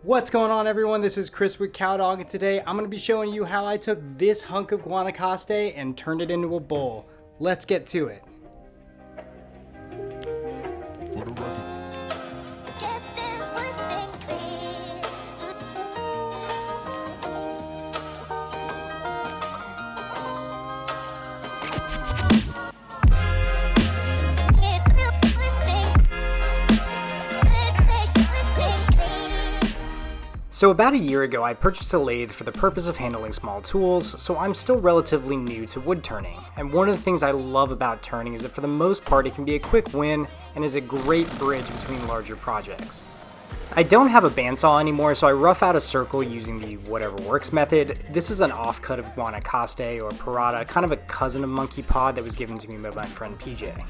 What's going on, everyone? This is Chris with Cowdog, and today I'm going to be showing you how I took this hunk of Guanacaste and turned it into a bowl. Let's get to it. For the record. Get this one thing clear. Get this one thing. So about a year ago, I purchased a lathe for the purpose of handling small tools, so I'm still relatively new to wood turning. And one of the things I love about turning is that for the most part it can be a quick win and is a great bridge between larger projects. I don't have a bandsaw anymore, so I rough out a circle using the whatever works method. This is an offcut of Guanacaste or Parada, kind of a cousin of monkey pod that was given to me by my friend PJ.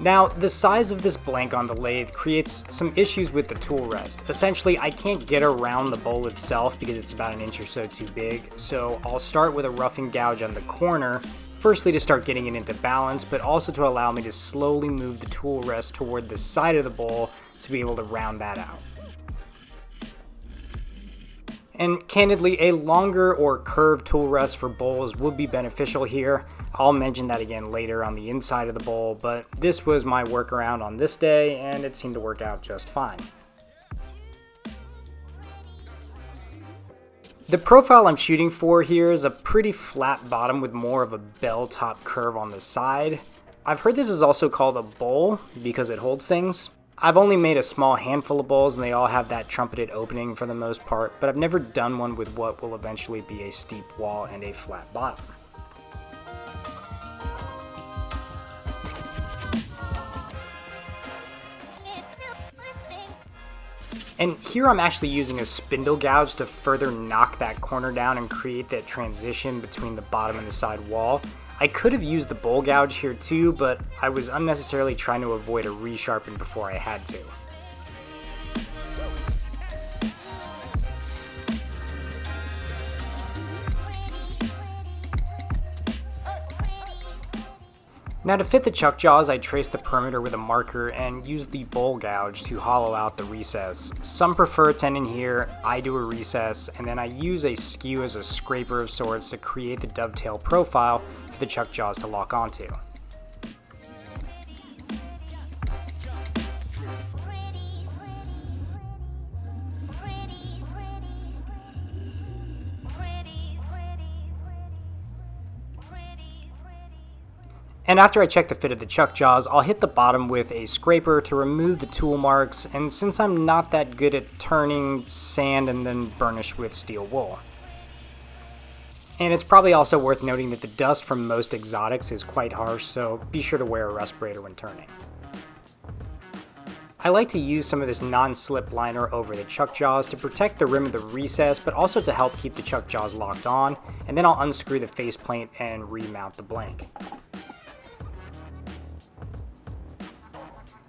Now, the size of this blank on the lathe creates some issues with the tool rest. Essentially, I can't get around the bowl itself because it's about an inch or so too big, so I'll start with a roughing gouge on the corner, firstly to start getting it into balance, but also to allow me to slowly move the tool rest toward the side of the bowl to be able to round that out. And candidly, a longer or curved tool rest for bowls would be beneficial here. I'll mention that again later on the inside of the bowl, but this was my workaround on this day and it seemed to work out just fine. The profile I'm shooting for here is a pretty flat bottom with more of a bell top curve on the side. I've heard this is also called a bowl because it holds things. I've only made a small handful of bowls and they all have that trumpeted opening for the most part, but I've never done one with what will eventually be a steep wall and a flat bottom. And here I'm actually using a spindle gouge to further knock that corner down and create that transition between the bottom and the side wall. I could have used the bowl gouge here too, but I was unnecessarily trying to avoid a resharpen before I had to. Now to fit the chuck jaws, I traced the perimeter with a marker and used the bowl gouge to hollow out the recess. Some prefer a tenon here, I do a recess, and then I use a skew as a scraper of sorts to create the dovetail profile for the chuck jaws to lock onto. And after I check the fit of the chuck jaws, I'll hit the bottom with a scraper to remove the tool marks, and since I'm not that good at turning, sand and then burnish with steel wool. And it's probably also worth noting that the dust from most exotics is quite harsh, so be sure to wear a respirator when turning. I like to use some of this non-slip liner over the chuck jaws to protect the rim of the recess, but also to help keep the chuck jaws locked on, and then I'll unscrew the faceplate and remount the blank.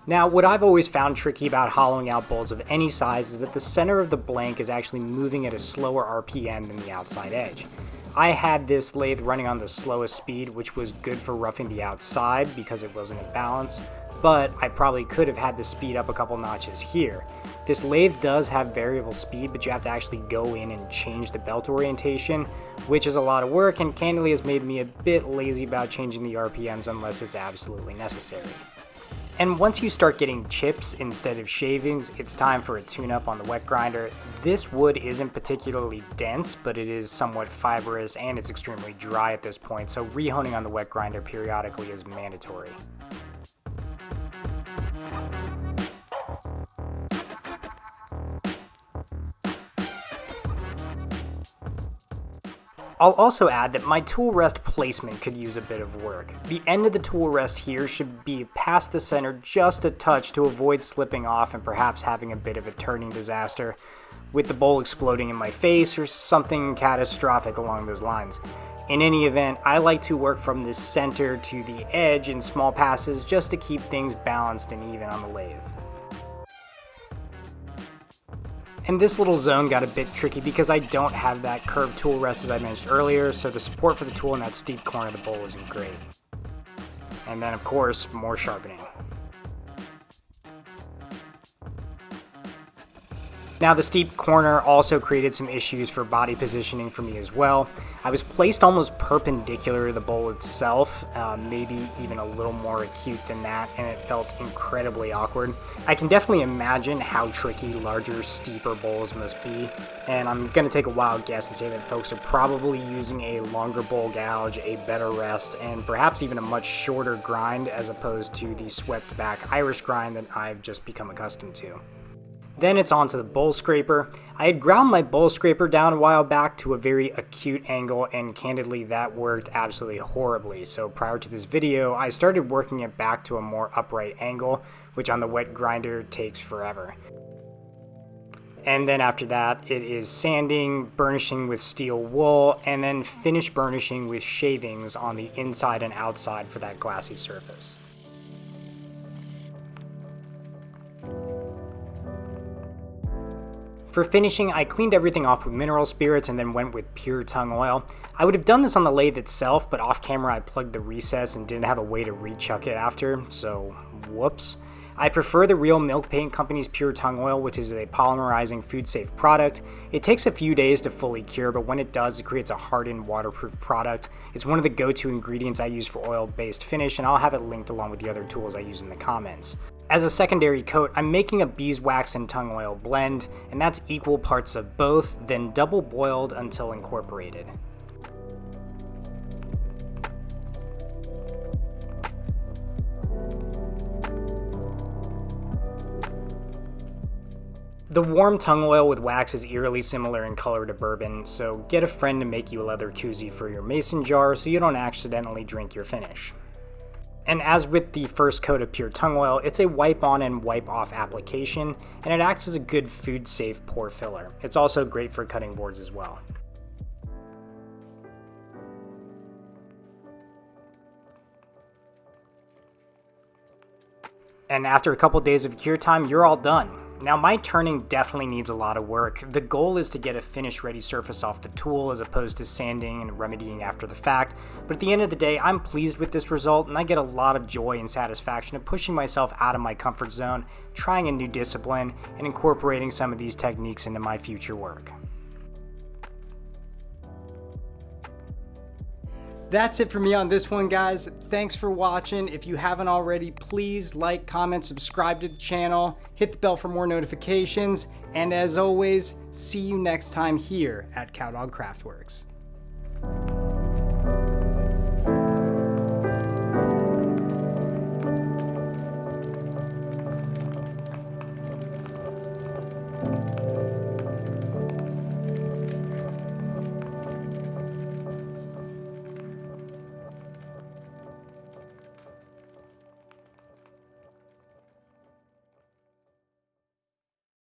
Now, what I've always found tricky about hollowing out bowls of any size is that the center of the blank is actually moving at a slower RPM than the outside edge. I had this lathe running on the slowest speed, which was good for roughing the outside because it wasn't in balance, but I probably could have had the speed up a couple notches here. This lathe does have variable speed, but you have to actually go in and change the belt orientation, which is a lot of work and candidly has made me a bit lazy about changing the RPMs unless it's absolutely necessary. And once you start getting chips instead of shavings, it's time for a tune-up on the wet grinder. This wood isn't particularly dense, but it is somewhat fibrous and it's extremely dry at this point, so rehoning on the wet grinder periodically is mandatory. I'll also add that my tool rest placement could use a bit of work. The end of the tool rest here should be past the center just a touch to avoid slipping off and perhaps having a bit of a turning disaster, with the bowl exploding in my face or something catastrophic along those lines. In any event, I like to work from the center to the edge in small passes just to keep things balanced and even on the lathe. And this little zone got a bit tricky because I don't have that curved tool rest as I mentioned earlier, so the support for the tool in that steep corner of the bowl isn't great. And then of course, more sharpening. Now, the steep corner also created some issues for body positioning for me as well. I was placed almost perpendicular to the bowl itself, maybe even a little more acute than that, and it felt incredibly awkward. I can definitely imagine how tricky larger, steeper bowls must be, and I'm going to take a wild guess and say that folks are probably using a longer bowl gouge, a better rest, and perhaps even a much shorter grind as opposed to the swept back Irish grind that I've just become accustomed to. Then it's on to the bowl scraper. I had ground my bowl scraper down a while back to a very acute angle, and candidly that worked absolutely horribly. So prior to this video, I started working it back to a more upright angle, which on the wet grinder takes forever. And then after that, it is sanding, burnishing with steel wool, and then finish burnishing with shavings on the inside and outside for that glassy surface. For finishing, I cleaned everything off with mineral spirits and then went with pure tung oil. I would have done this on the lathe itself, but off camera I plugged the recess and didn't have a way to rechuck it after, so whoops. I prefer the Real Milk Paint Company's pure tung oil, which is a polymerizing food-safe product. It takes a few days to fully cure, but when it does, it creates a hardened, waterproof product. It's one of the go-to ingredients I use for oil-based finish, and I'll have it linked along with the other tools I use in the comments. As a secondary coat, I'm making a beeswax and tung oil blend, and that's equal parts of both, then double boiled until incorporated. The warm tung oil with wax is eerily similar in color to bourbon, so get a friend to make you a leather koozie for your mason jar so you don't accidentally drink your finish. And as with the first coat of pure tung oil, it's a wipe on and wipe off application, and it acts as a good food safe pour filler. It's also great for cutting boards as well. And after a couple days of cure time, you're all done. Now, my turning definitely needs a lot of work. The goal is to get a finish-ready surface off the tool as opposed to sanding and remedying after the fact, but at the end of the day, I'm pleased with this result, and I get a lot of joy and satisfaction of pushing myself out of my comfort zone, trying a new discipline, and incorporating some of these techniques into my future work. That's it for me on this one, guys. Thanks for watching. If you haven't already, please like, comment, subscribe to the channel, hit the bell for more notifications, and as always, see you next time here at Cowdog Craftworks.